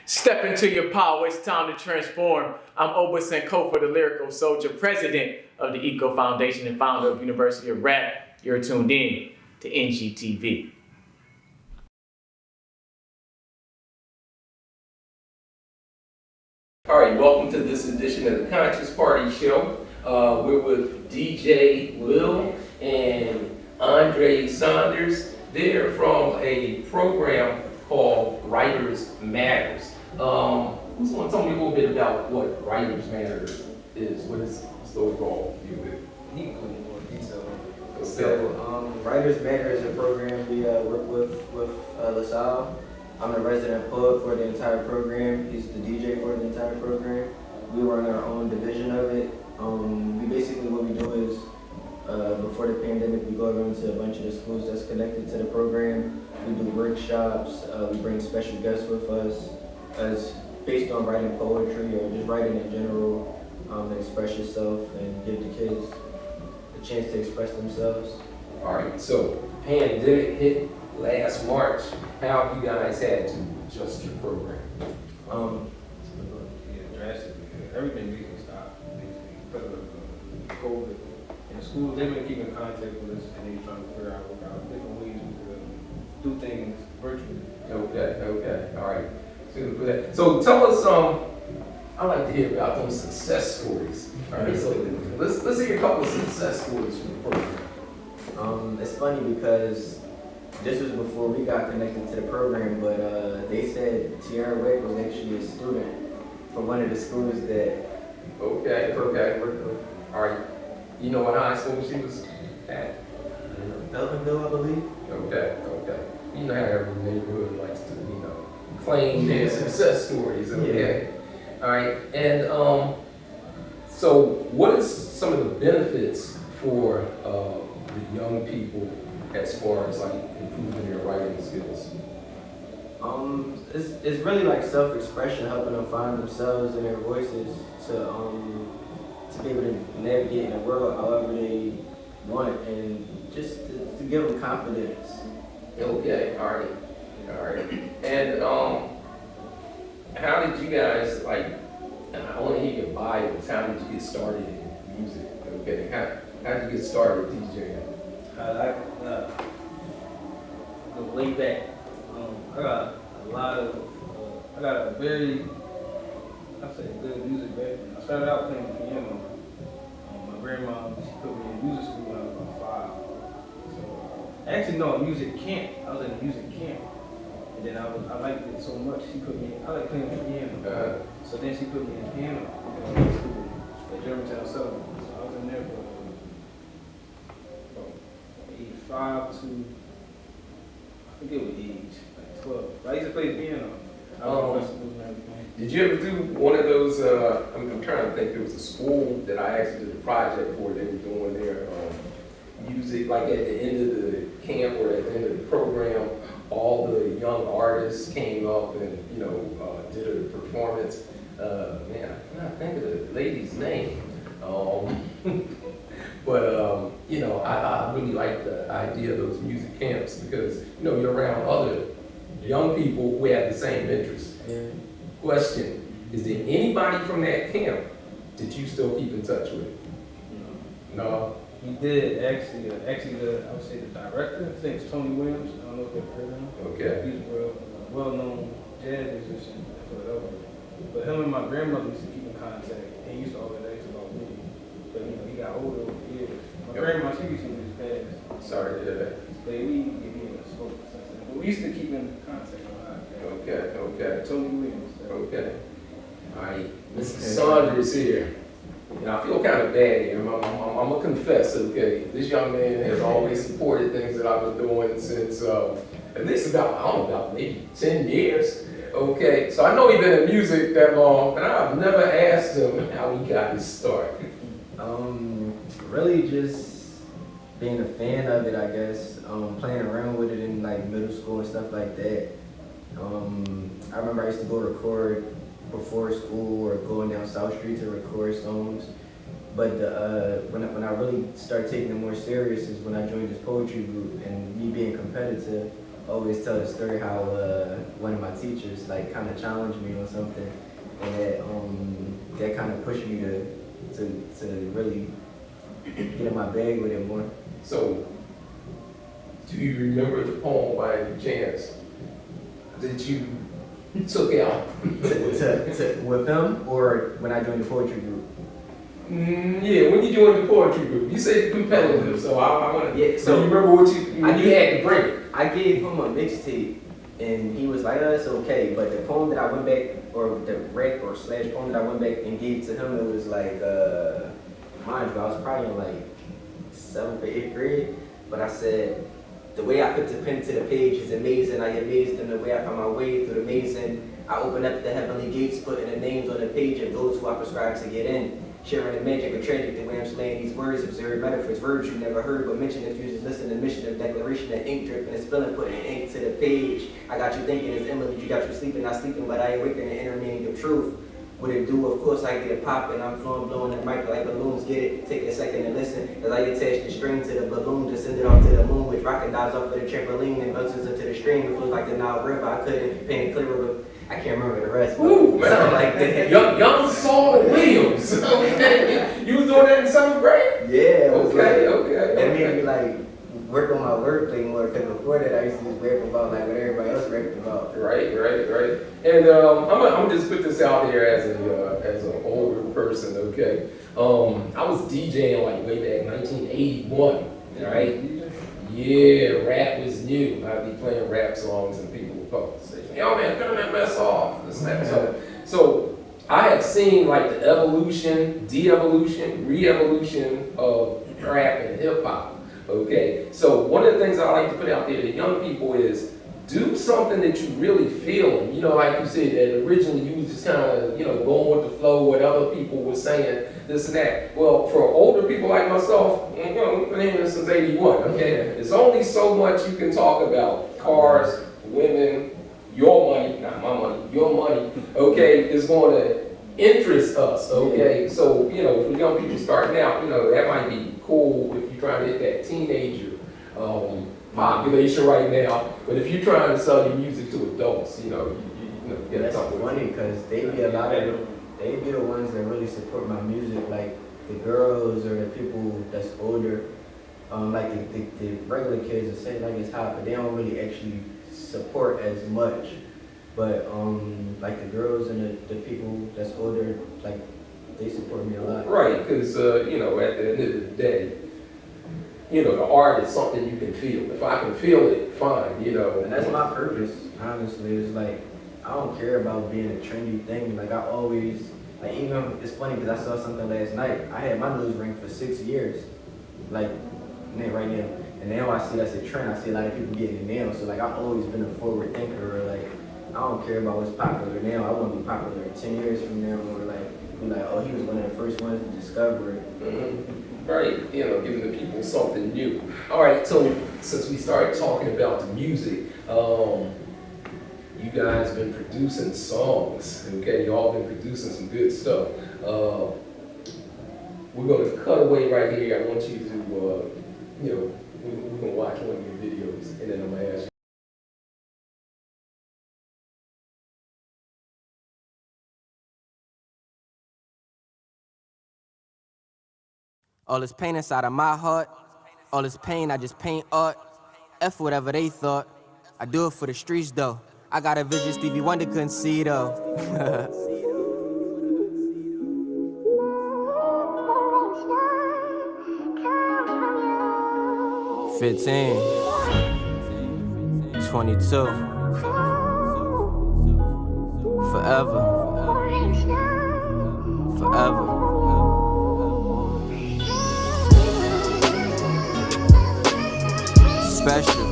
Step into your power, it's time to transform. I'm Oberson Kofa, the lyrical soldier, president of the Eco Foundation and founder of University of Rap. You're tuned in to NGTV. All right, welcome to this edition of the Conscious Party Show. We're with DJ Will and Andre Saunders. They're from a program called Writers Matters. Who's going to tell me a little bit about what Writers Matters is? What is the overall view of it? He can go into more detail. Okay. So, Writers Matter is a program we work with LaSalle. I'm the resident poet for the entire program. He's the DJ for the entire program. We run our own division of it. We basically, what we do is, before the pandemic, we go around to a bunch of the schools that's connected to the program. We do workshops. We bring special guests with us, as based on writing poetry or just writing in general, to express yourself and give the kids a chance to express themselves. All right, so pandemic hit last March. How have you guys had to adjust your program? Drastically. Everything basically stopped, basically, because of COVID. And the schools, they've been keeping in contact with us, and they're trying to figure out different ways we could do things virtually. Okay, all right. So tell us, I like to hear about those success stories. All right, so let's hear a couple of success stories from the program. It's funny because this was before we got connected to the program, but they said Tiara Wake was actually a student for one of the schools that Okay. worked with. All right. You know what high school she was at? Feltonville, I believe. Okay. You know how every neighborhood likes to, claim their success stories. Okay. Yeah. All right. And so what is some of the benefits for the young people as far as like improving their writing skills? It's really like self-expression, helping them find themselves and their voices to be able to navigate in the world however they want, and just to give them confidence. Okay, all right. And how did you guys I want to hear your bios. How did you get started in music? Okay, how did you get started DJing? I go way back. I got a very, good music background. I started out playing piano. My grandma, she put me in music school when I was about 5. So, actually, no, music camp. I was in a music camp. And then I liked it so much, I like playing the piano. So then she put me in piano in school at Germantown Southern. So I was in there for age 5 to, I forget what age, like 12. But I used to play piano. I was festivals and everything. Did you ever do one of those? I'm trying to think. There was a school that I actually did a project for. They were doing their music, like at the end of the camp or at the end of the program. All the young artists came up and did a performance. Man, I cannot think of the lady's name. But I really like the idea of those music camps because you're around other young people who have the same interests. Yeah. Question: is there anybody from that camp that you still keep in touch with? No. He did actually. I would say the director. His name is Tony Williams. I don't know if you've heard of him. Okay. He's a well-known jazz musician in Philadelphia. But him and my grandmother used to keep in contact. He used to always ask about me. But he got older over the years. My grandma, she recently just passed. Sorry to hear that. But we didn't get spoke since then. But we used to keep in contact a lot. Okay. Tony Williams. Okay. All right. Mr. Saunders here. I feel kind of bad here. I'm gonna confess, okay? This young man has always supported things that I've been doing since at least about maybe 10 years. Okay, so I know he's been in music that long, but I've never asked him how he got his start. Really just being a fan of it, I guess. Playing around with it in like middle school and stuff like that. I remember I used to go record before school or going down South Street to record songs. But when I really started taking it more serious is when I joined this poetry group, and me being competitive, always tell the story how one of my teachers like kind of challenged me on something, and that kind of pushed me to really get in my bag with it more. So, do you remember the poem by any chance that you took out? With him, or when I joined the poetry group? Yeah, when you joined the poetry group, you said competitive, so I want to. Yeah, So you remember what you had to bring it? I gave him a mixtape, and he was like, "Oh, it's okay." But the poem that I went back, or the rap or slash poem that I went back and gave to him, it was like, mind you, I was probably in like 7th or 8th grade. But I said, the way I put the pen to the page is amazing. I amazed in the way I found my way through the mason. I opened up the heavenly gates, putting the names on the page of those who I prescribed to get in. Sharing the magic of tragic, the way I'm slaying these words, observe metaphors, verbs you never heard, but mention if you just listen to mission of declaration, of ink dripping and spilling, putting ink to the page. I got you thinking it's Emily, you got you sleeping, not sleeping, but I awaken the inner meaning of truth. What it do? Of course I get it popping, I'm flowing, blowing the mic like balloons, get it, take a second and listen, as I attach the string to the balloon, just send it off to the moon, which rocket dives off of the trampoline and bounces into the stream, it feels like the Nile River, I couldn't paint it clearer, but I can't remember the rest. Ooh, man. Something like that. Young Saul Williams. Okay. You was doing that in 7th grade? Yeah, it was Okay. It made me like work on my wordplay more, because before that I used to just rap about like what everybody else rapped about. Right. And I'm gonna just put this out there as an older person, okay? I was DJing like way back 1981, right? Yeah, rap was new. I'd be playing rap songs and people would call and say, "Yo man, turn that mess off." This and that. So I have seen like the evolution, de-evolution, re-evolution of rap and hip hop. Okay, so one of the things I like to put out there to young people is do something that you really feel. And, you know, like you said, that originally you was just kind of, you know, going with the flow, what other people were saying, this and that. Well, for older people like myself, you know, I've been here since 81, okay? There's only so much you can talk about. Cars, women, your money, not my money, your money, okay, is going to interest us, okay? So, you know, for young people starting out, you know, that might be cool if you're trying to hit that teenager population right now. But if you're trying to sell your music to adults, you know, Yeah, that's funny, because they be the ones that really support my music, like the girls or the people that's older. Like the regular kids will say like it's hot, but they don't really actually support as much. But like the girls and the people that's older, like they support me a lot. Right, because you know, at the end of the day, you know, the art is something you can feel. If I can feel it, fine, you know. And that's my purpose, honestly. It's like, I don't care about being a trendy thing. Like I always, like even, it's funny because I saw something last night. I had my nose ring for 6 years. Like, right now. And now I see that's a trend. I see a lot of people getting it now. So like, I've always been a forward thinker. Or like, I don't care about what's popular now. I want to be popular 10 years from now. Or like, be like, oh, he was one of the first ones to discover it. Mm-hmm. Right, you know, giving the people something new. All right, so since we started talking about the music, you guys been producing songs, okay? Y'all been producing some good stuff. We're gonna cut away right here. I want you to, you know, we're gonna watch one of your videos, and then I'm gonna ask you. All this pain inside of my heart, all this pain, I just paint art. F whatever they thought, I do it for the streets though. I got a vision Stevie Wonder couldn't see though. 15, 22, forever, forever. Special.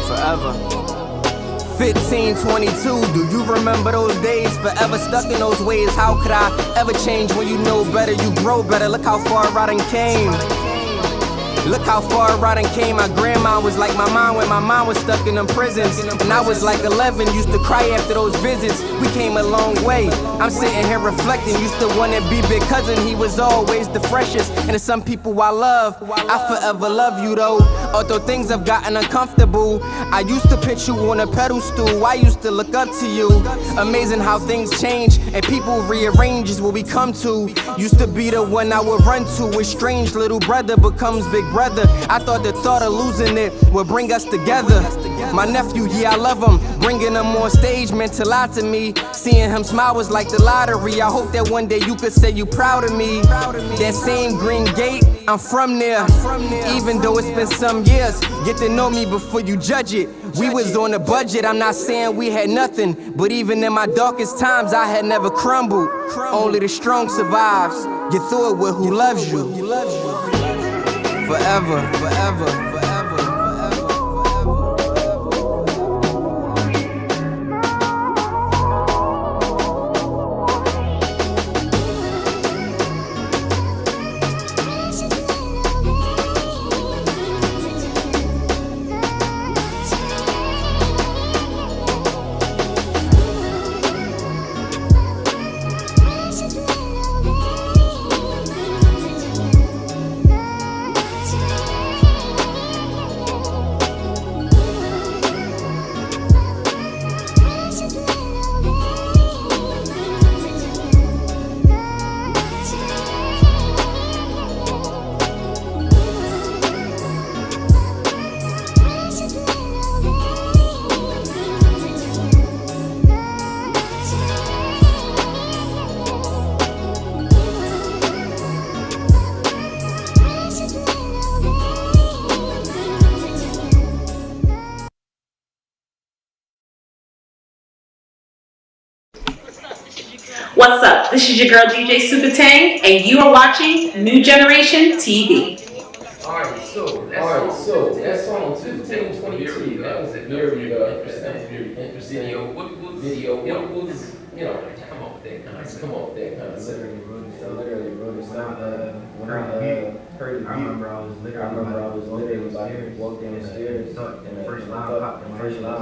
Forever. 15, 22, do you remember those days? Forever stuck in those ways, how could I ever change? When you know better, you grow better, look how far I done came. Look how far I done came. My grandma was like my mom when my mom was stuck in them prisons. And I was like 11, used to cry after those visits. We came a long way. I'm sitting here reflecting. Used to want to be big cousin. He was always the freshest. And to some people I love, I forever love you though. Although things have gotten uncomfortable, I used to pitch you on a pedestal. I used to look up to you. Amazing how things change and people rearrange is what we come to. Used to be the one I would run to. A strange little brother becomes big brother. I thought the thought of losing it would bring us together. My nephew, yeah, I love him. Bringing him on stage meant a lot to me. Seeing him smile was like the lottery. I hope that one day you could say you proud of me. That same green gate, I'm from there. Even though it's been some years, get to know me before you judge it. We was on a budget, I'm not saying we had nothing, but even in my darkest times, I had never crumbled. Only the strong survives. Get through it with who loves you. Forever, forever, forever. What's up? This is your girl DJ Super Tang, and you are watching New Generation TV. Alright, so that song 1522, that was a very interesting video. What was, you know, come on with that concept. I literally wrote it. When I heard the beat, I remember I was literally about to walk down the stairs, and the first line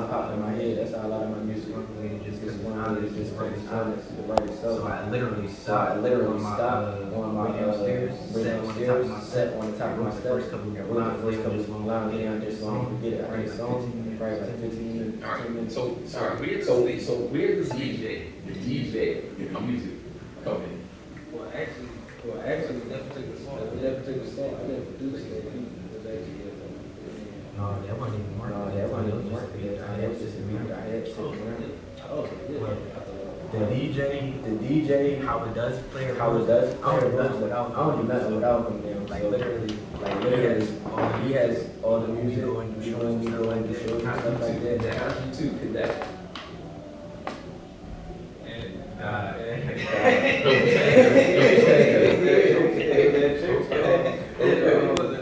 popped in my head. That's how a lot of my music just one way to just write itself. So I literally stopped on my upstairs, sat on the top of my steps, and wrote the first couple of lines down just so I don't forget it. I think the song probably like 15 minutes. Alright, so where does the DJ music come in? Well, actually, that particular song, I didn't produce it. No, that wasn't even marketed. That was just a beat I had sitting around. Oh, yeah. The DJ, how it does play, I don't do nothing without him. Damn. Like literally, he has all the music, we go and the shows and stuff like that. That has you too, could that?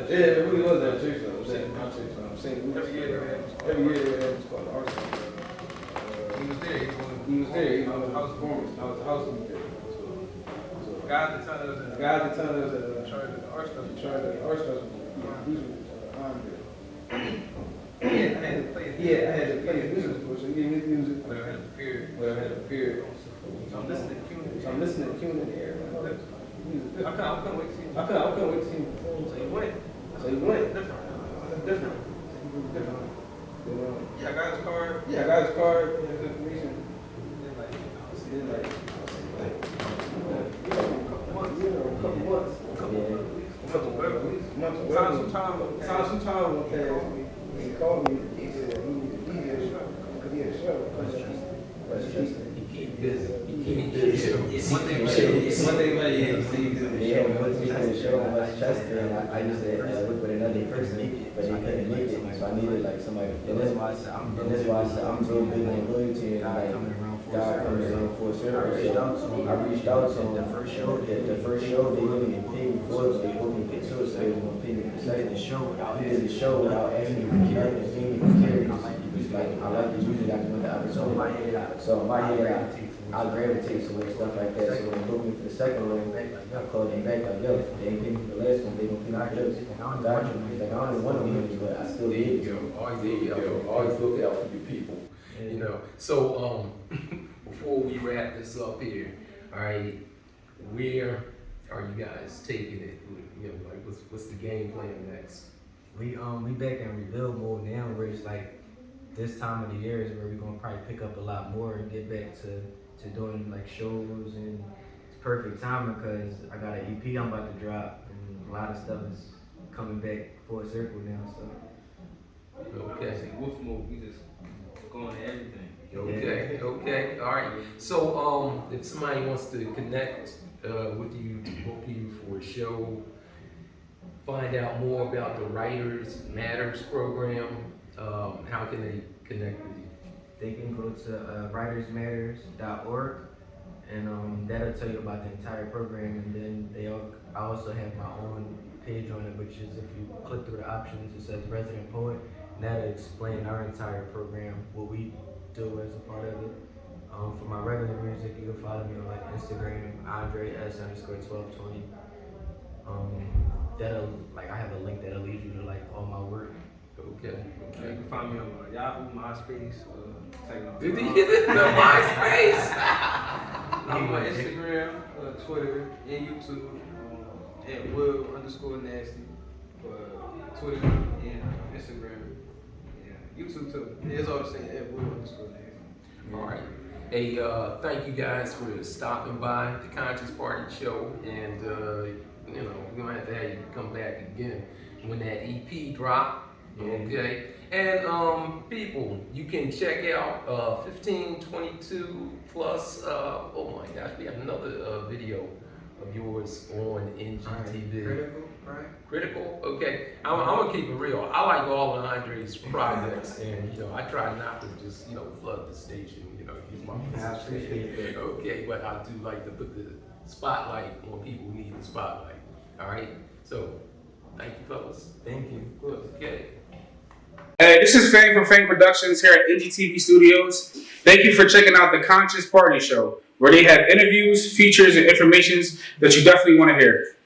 It really was that church though. I'm saying every year they had what's called the arts. He was there. I was a house performance. I was a house music. So God the time was in charge of the arts festival. I had to play his music before, so he gave me his music. Whatever had appeared. So I'm listening to Q in the air. I couldn't wait to see him. perform. So he went. That's different. Yeah, I got his card. He has information. Then like a couple months. Some time went past me. He called me. He said he needed to be here because he had a show. He busy. One thing about They had put me in the show in Westchester, and I used to work with another person, but they couldn't make it, so I needed like somebody to fill in. And that's why I said I'm real big on loyalty, and like God comes around full circle. So I reached out to them. The first show, they didn't even pay me for it, but they booked me for two, so they was gonna pay me for the second. He did the show without asking me for nothing, paying me for carries. like I like the music, I just want the opportunity. So my head, I gravitate towards stuff like that. So when they booked me for the second one, I called them back like, yo, they ain't pick me for the last one, they gonna pick me for this. Got you. He's like, I don't even want to win, but I still There did. you go. Always look out for your people. You know. So before we wrap this up here, all right, where are you guys taking it? You know, like what's the game plan next? We back in rebuild mode now, where it's like this time of the year is where we're gonna probably pick up a lot more and get back to doing like shows, and it's perfect timing because I got an EP I'm about to drop and a lot of stuff is coming back full circle now. So Okay. Wolf mode, we just going to everything. Okay, all right. So, if somebody wants to connect with you, to book you for a show, find out more about the Writers Matters program, how can they connect with you? they can go to writersmatters.org, and that'll tell you about the entire program. And then I also have my own page on it, which is if you click through the options, it says resident poet, and that'll explain our entire program, what we do as a part of it. For my regular music, you can follow me on like Instagram, Andre S_1220. I have a link that'll lead you to like all my work. Okay. You can find me on Yahoo, MySpace, Did he get it? The MySpace? I'm on Instagram, Twitter, and YouTube at Will_Nasty for Twitter and Instagram. Yeah, YouTube too. It's all the same at Will_Nasty. All right. Hey, thank you guys for stopping by the Conscious Party Show, and you know, we're gonna have to have you come back again when that EP drop. Okay. And people, you can check out 1522 plus. Oh my gosh, we have another video of yours on NGTV. Critical, right? Critical? Okay. I'm gonna keep it real. I like all of Andre's projects, and I try not to just flood the station. Use my I appreciate that. Okay, but I do like to put the spotlight on people who need the spotlight. All right. So, thank you, fellas. Thank you. Okay. Hey, this is Fame from Fame Productions here at NGTV Studios. Thank you for checking out the Conscious Party Show, where they have interviews, features, and informations that you definitely want to hear.